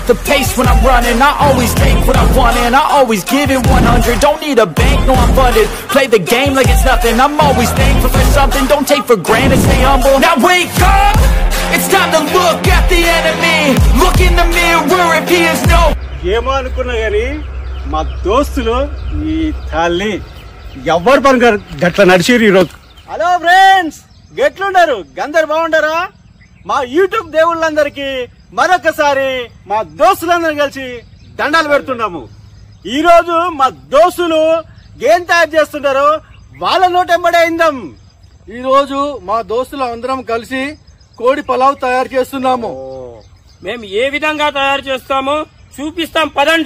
up the pace when I'm running. I always take what I want and I always give it 100. Don't need a bank, no I'm funded. Play the game like it's nothing. I'm always thankful for something. Don't take for granted, stay humble. Now wake up, it's time to look at the enemy. Look in the mirror if he is no. ఏమో అనుకున్నా గానీ మా దోస్తులు ఈ తాల్ని ఎవరు పని గట్ల నడిచిరు ఈరోజు. హలో ఫ్రెండ్స్, గెట్లున్నారు? గందరు బాగుంటారా? మా యూట్యూబ్ దేవుళ్ళందరికీ మరొకసారి మా దోస్తులందరూ కలిసి దండాలు పెడుతున్నాము. ఈ రోజు మా దోస్తులు ఏం తయారు చేస్తుంటారో వాళ్ళ నోటెంబడే అయిందాం. ఈ రోజు మా దోస్తులు అందరం కలిసి కోడి పలావ్ తయారు చేస్తున్నాము. మేము ఏ విధంగా తయారు చేస్తామో చూపిస్తాం, పదండి.